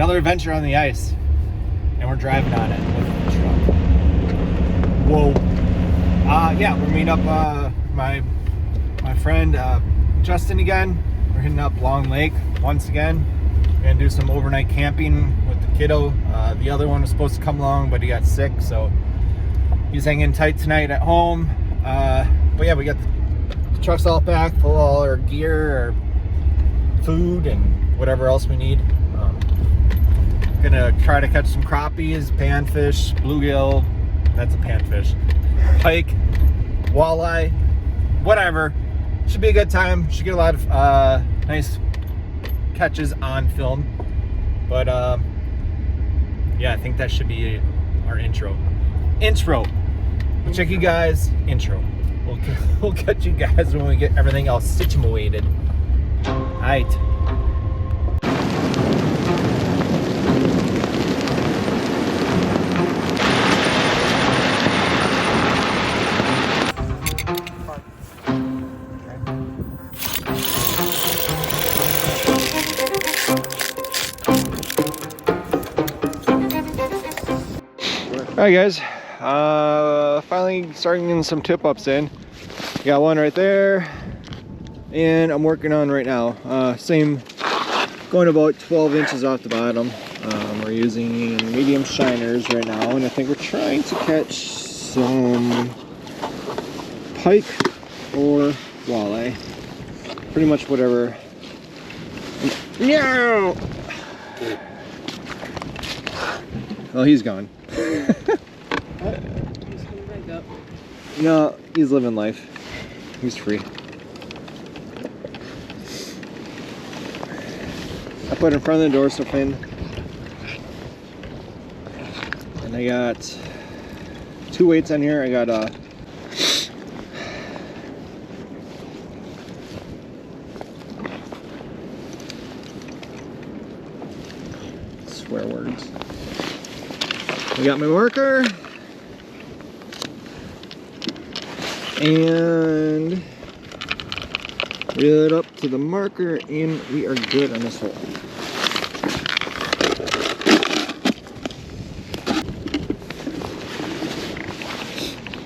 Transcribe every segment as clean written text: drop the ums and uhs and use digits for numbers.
another adventure on the ice, and we're driving on it with the truck. Whoa. Yeah, we're meeting up my friend Justin again. We're hitting up Long Lake once again. We're gonna do some overnight camping with the kiddo. The other one was supposed to come along, but he got sick, so he's hanging tight tonight at home. But yeah, we got the truck's all packed, full of all our gear, our food, and whatever else we need. Gonna try to catch some crappies, panfish, bluegill. That's a panfish. Pike, walleye, whatever. Should be a good time. Should get a lot of nice catches on film. But yeah, I think that should be our intro. We'll check you guys. Intro. We'll catch you guys when we get everything else situated. Alright. Alright guys, finally starting getting some tip ups in. Got one right there, and I'm working on right now. Same, going about 12 inches off the bottom. We're using medium shiners right now, and I think we're trying to catch some pike or walleye. Pretty much whatever. No! Well, he's gone. He's coming back up. No, he's living life. He's free. I put it in front of the dorsal fin. And I got 2 weights on here. I got a swear words. I got my marker. And reel it up to the marker, and we are good on this hole.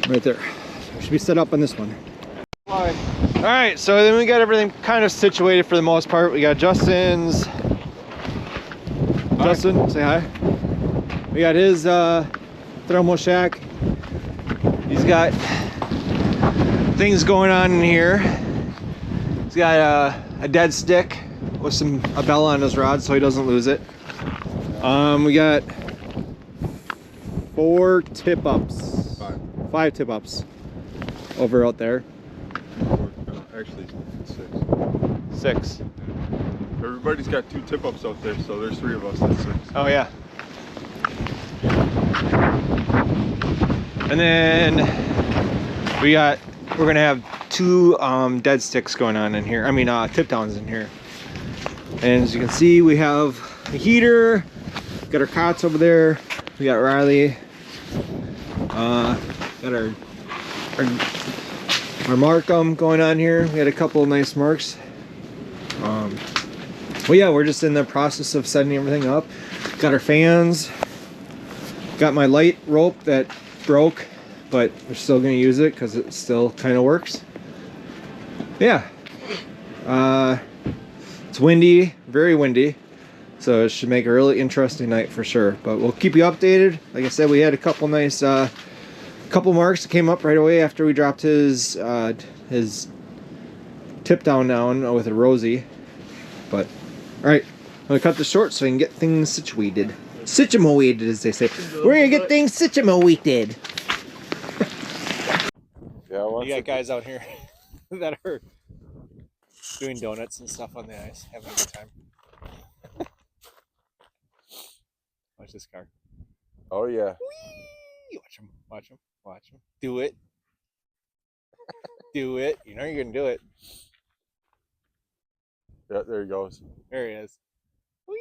Right there. Should be set up on this one. Alright, so then we got everything kind of situated for the most part. We got Justin's. Hi. Justin, say hi. We got his thermal shack. He's got things going on in here. He's got a dead stick with a bell on his rod so he doesn't lose it. We got 4 tip ups. 5 tip ups over out there. Actually, 6. 6. Everybody's got 2 tip ups out there, so there's 3 of us. That's 6. Oh yeah. And then we're gonna have 2 dead sticks going on in here. I mean tip downs in here. And as you can see, we have a heater, got our cots over there, we got Riley, got our Markham going on here. We had a couple of nice marks. Well yeah, we're just in the process of setting everything up. Got our fans, got my light rope that broke, but we're still going to use it because it still kind of works. Yeah. It's windy, very windy, so it should make a really interesting night for sure. But we'll keep you updated. Like I said, we had a couple nice couple marks that came up right away after we dropped his tip down with a Rosie. But all right, I'm gonna cut this short so I can get things situated. Situated, as they say. We're gonna get things situated. Yeah, You got guys out here that are doing donuts and stuff on the ice, having a good time. Watch this car. Oh yeah. Whee! Watch him. Watch him. Watch him. Do it. Do it. You know you're gonna do it. Yeah, there he goes. There he is. Whee!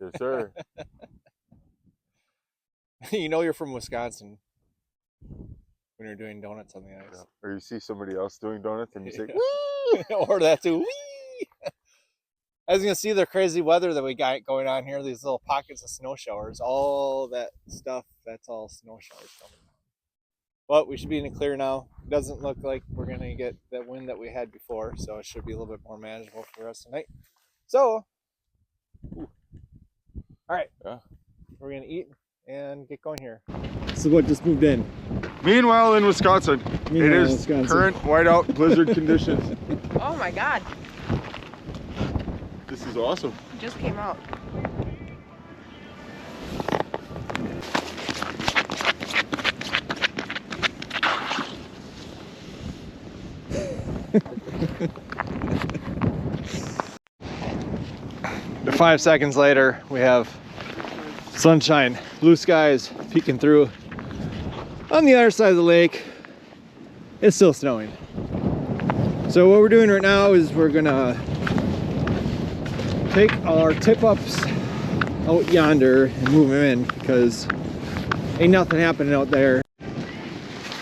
Yes, sir. You know you're from Wisconsin when you're doing donuts on the ice. Yeah. Or you see somebody else doing donuts and you say, Whee! Or that too. Whee! As you can see, the crazy weather that we got going on here, these little pockets of snow showers, all that stuff, that's all snow showers coming down. But we should be in the clear now. It doesn't look like we're going to get that wind that we had before, so it should be a little bit more manageable for us tonight. So, all right, we're going to eat and get going here. So what just moved in? Meanwhile in Wisconsin, it is current whiteout blizzard conditions. Oh my god. This is awesome. It just came out. The 5 seconds later, we have sunshine, blue skies peeking through. On the other side of the lake, it's still snowing. So what we're doing right now is we're gonna take our tip-ups out yonder and move them in because ain't nothing happening out there.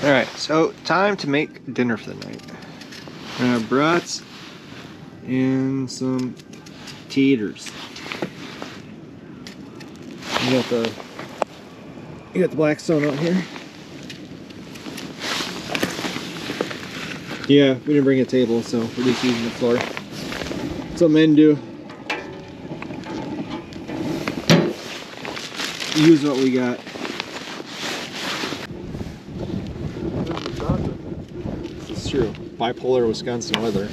All right, so time to make dinner for the night. We're gonna have brats and some taters. You got the Blackstone out here. Yeah, we didn't bring a table, so we're just using the floor. That's what men do. Use what we got. It's true. Bipolar Wisconsin weather.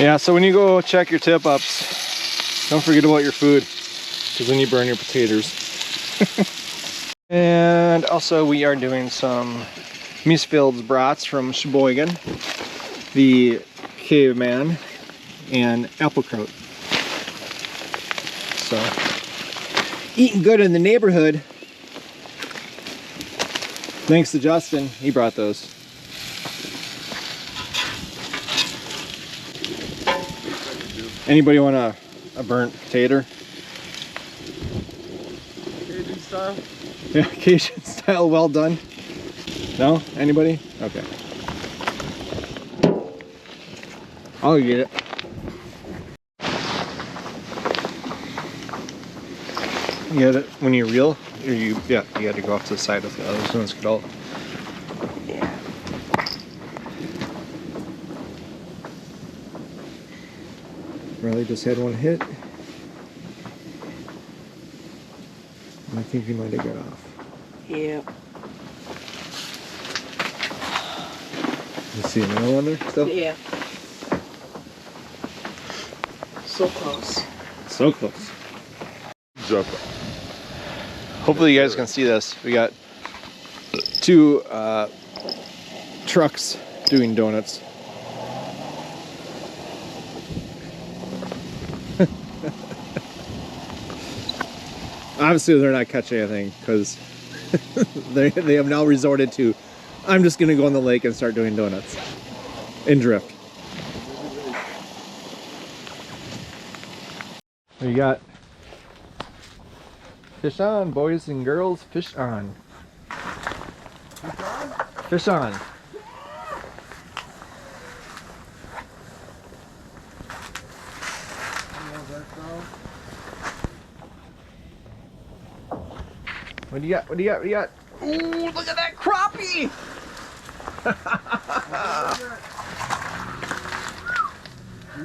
Yeah, so when you go check your tip-ups, don't forget about your food, because then you burn your potatoes. And also we are doing some Miesfeld's brats from Sheboygan, the Caveman, and Applekraut. So, eating good in the neighborhood. Thanks to Justin, he brought those. Anybody want a burnt tater? Cajun style? Yeah, Cajun style, well done. No? Anybody? Okay. I'll get it. You get it when you reel? Or you had to go off to the side with the other ones get out. Yeah. Riley just had one hit. And I think he might have got off. Yep. You see another one there still? Yeah. So close. So close. Jump. Hopefully you guys can see this. We got 2 trucks doing donuts. Obviously they're not catching anything because they have now resorted to, I'm just gonna go in the lake and start doing donuts and drift. We got fish on, boys and girls, fish on. Fish on. What do you got? What do you got? What do you got? Ooh, look at that crappie!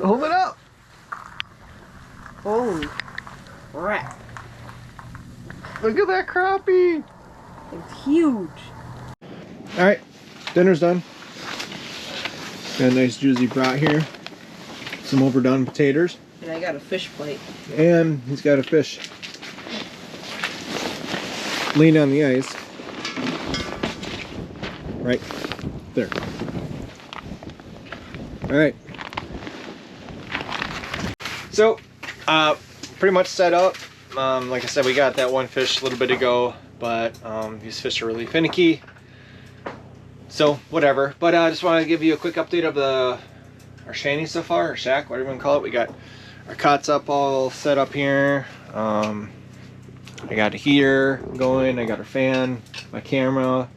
Hold it up! Holy crap. Look at that crappie! It's huge. Alright, dinner's done. Got a nice juicy brat here. Some overdone potatoes. And I got a fish plate. And he's got a fish. Lean on the ice. Right there. Alright. So, pretty much set up. Like I said, we got that one fish a little bit ago, but these fish are really finicky. So, whatever. But I just wanted to give you a quick update of our shanty so far, or shack, whatever you want to call it. We got our cots up all set up here. I got a heater going, I got a fan, my camera,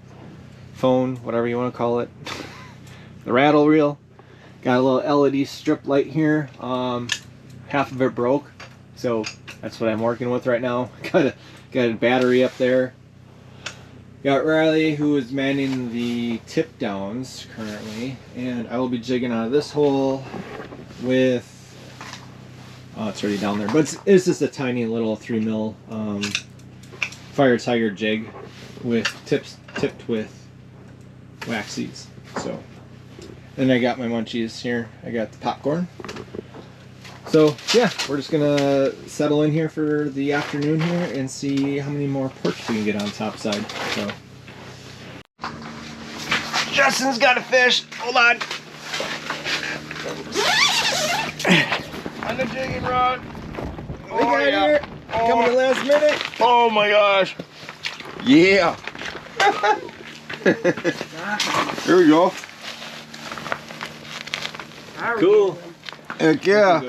phone, whatever you want to call it, the rattle reel, Got a little LED strip light here. Half of it broke, so that's what I'm working with right now. Got a battery up there. Got Riley, who is manning the tip downs currently, and I will be jigging out of this hole with, oh, it's already down there, but it's just a tiny little 3 mil Fire Tiger jig with tipped with wax seeds. So, then I got my munchies here. I got the popcorn. So yeah, we're just gonna settle in here for the afternoon here and see how many more perks we can get on top side. So Justin's got a fish. Hold on. On the jigging rod. We got here. Coming to last minute. Oh my gosh. Yeah. There we go. Cool. Heck yeah.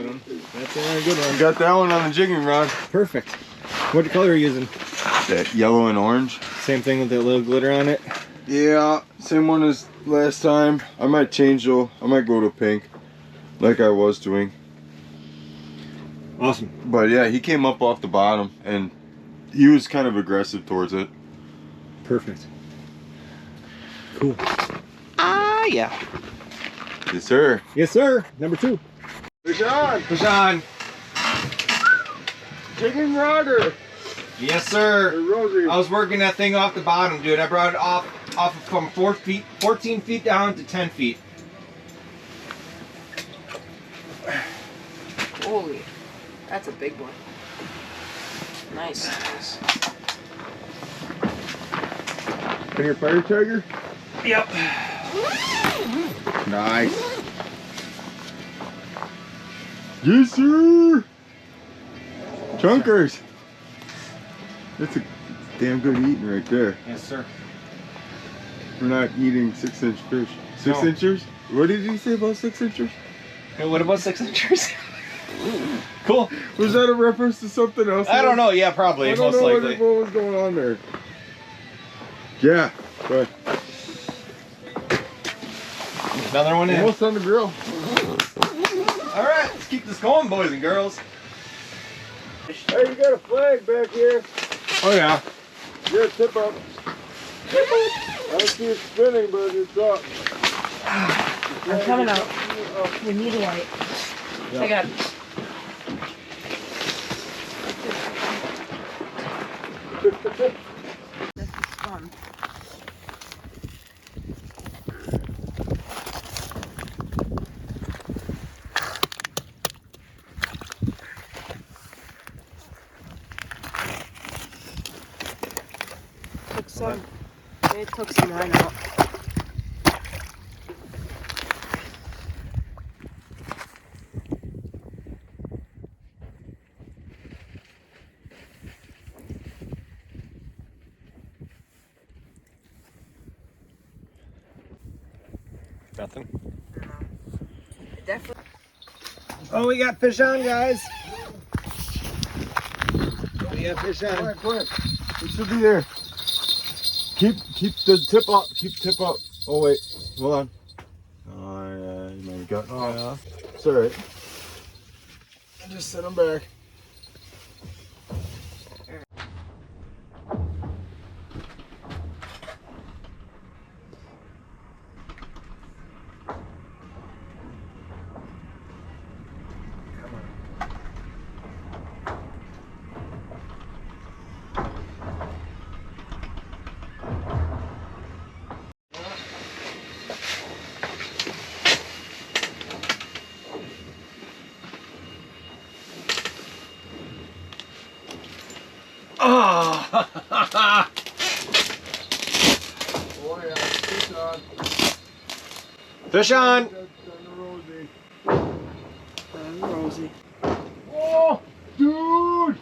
That's a good one. Got that one on the jigging rod. Perfect. What color are you using? That yellow and orange. Same thing with that little glitter on it? Yeah, same one as last time. I might change though. I might go to pink, like I was doing. Awesome. But yeah, he came up off the bottom and he was kind of aggressive towards it. Perfect. Cool. Yeah. Yes, sir. Yes, sir. Number 2. Fish on. Push on. Jigging rodder. Yes, sir. Hey, Rosie. I was working that thing off the bottom, dude. I brought it off from 14 feet down to 10 feet. Holy, that's a big one. Nice. And your Fire Tiger? Yep. Nice. Yes, sir. Chunkers. That's a damn good eating right there. Yes, sir. We're not eating 6-inch fish. 6 No. inchers? What did you say about 6 inchers? Hey, what about 6 inches? Cool. Was that a reference to something else? I don't know. Yeah, probably. I don't Most know likely. what was going on there. Yeah, but Another one in. almost on the grill. All right, let's keep this going, boys and girls. Hey, you got a flag back here. Oh yeah. You got a tip up. I don't see it spinning, but it's up. I'm coming out. We need a light. Yep. I got. This is fun. It took some line out. Nothing. It definitely. Oh, we got fish on, guys. We got fish on. Quick. It should be there. Keep the tip up. Keep tip up. Oh wait, hold on. Oh yeah, you might have gotten off. It's alright. Just set them back. Oh! Oh yeah, fish on. Fish on! Rosie. Oh, dude!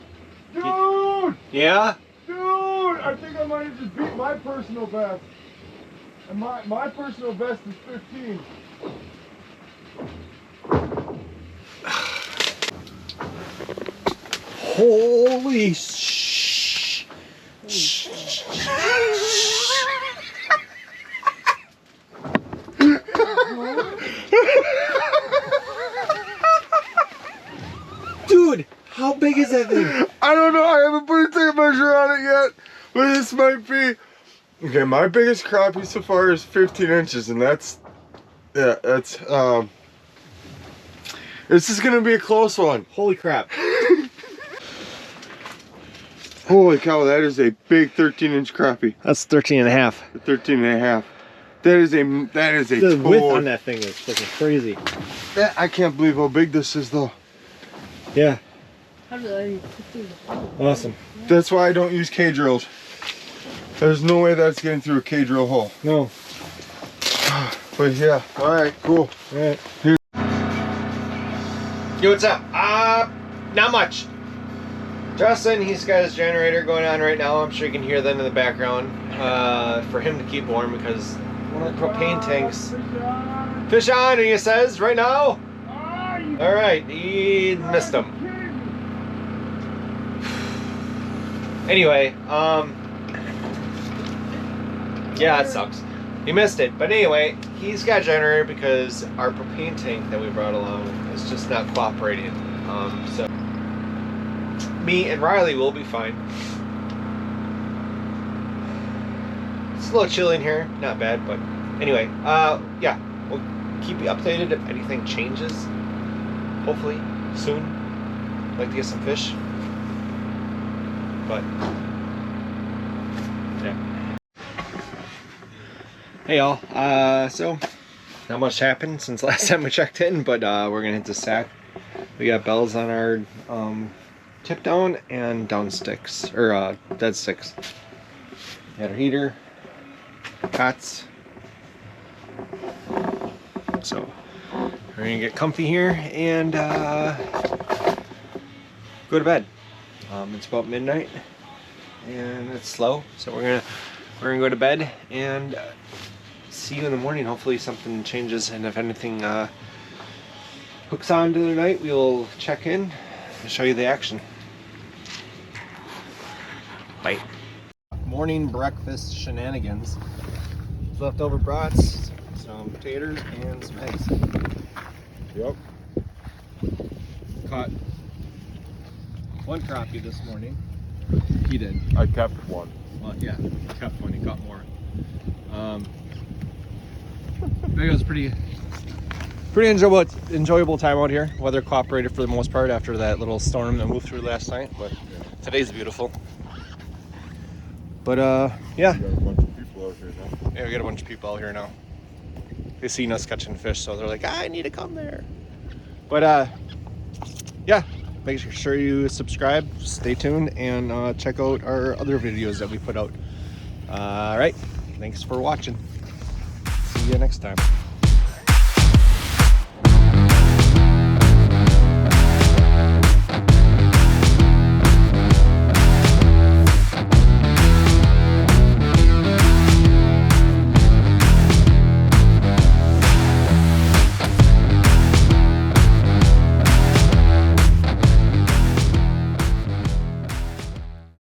Dude! Yeah? Dude! I think I might have just beat my personal best. And my personal best is 15. Holy that thing? I don't know. I haven't put a tape measure on it yet, but this might be. Okay, my biggest crappie so far is 15 inches, and that's this is gonna be a close one. Holy crap. Holy cow, that is a big 13-inch crappie. That's 13 and a half. 13 and a half. That is a The width on that thing is freaking crazy. I can't believe how big this is though. Yeah. How did I put through? Awesome. That's why I don't use K-drills. There's no way that's getting through a K-drill hole. No. But yeah, alright, cool. Alright. Yo, what's up? Not much. Justin, he's got his generator going on right now. I'm sure you can hear that in the background. For him to keep warm because one of the propane tanks. Fish on, he says, right now? Alright, he missed him. Anyway, yeah, it sucks. He missed it. But anyway, he's got a generator because our propane tank that we brought along is just not cooperating. So me and Riley will be fine. It's a little chilly in here, not bad, but anyway, yeah, we'll keep you updated if anything changes. Hopefully soon. I'd like to get some fish. But yeah. Hey y'all, so not much happened since last time we checked in, but we're gonna hit the sack. We got bells on our tip down and down sticks, or dead sticks. Got our heater, cots. So we're gonna get comfy here and go to bed. It's about midnight and it's slow, so we're gonna go to bed and see you in the morning. Hopefully something changes, and if anything hooks on to the night, we'll check in and show you the action. Bye. Morning breakfast shenanigans. Leftover brats, some taters, and some eggs. Yep. Caught one crappie this morning. He did. I kept one. Well, yeah, he kept one. He caught more. I think it was pretty enjoyable time out here. Weather cooperated for the most part after that little storm that moved through last night, but today's beautiful. But yeah. We got a bunch of people out here now. Yeah, we got a bunch of people out here now. They seen us catching fish, so they're like, I need to come there. But yeah, make sure you subscribe, stay tuned, and check out our other videos that we put out. All right, thanks for watching. See you next time.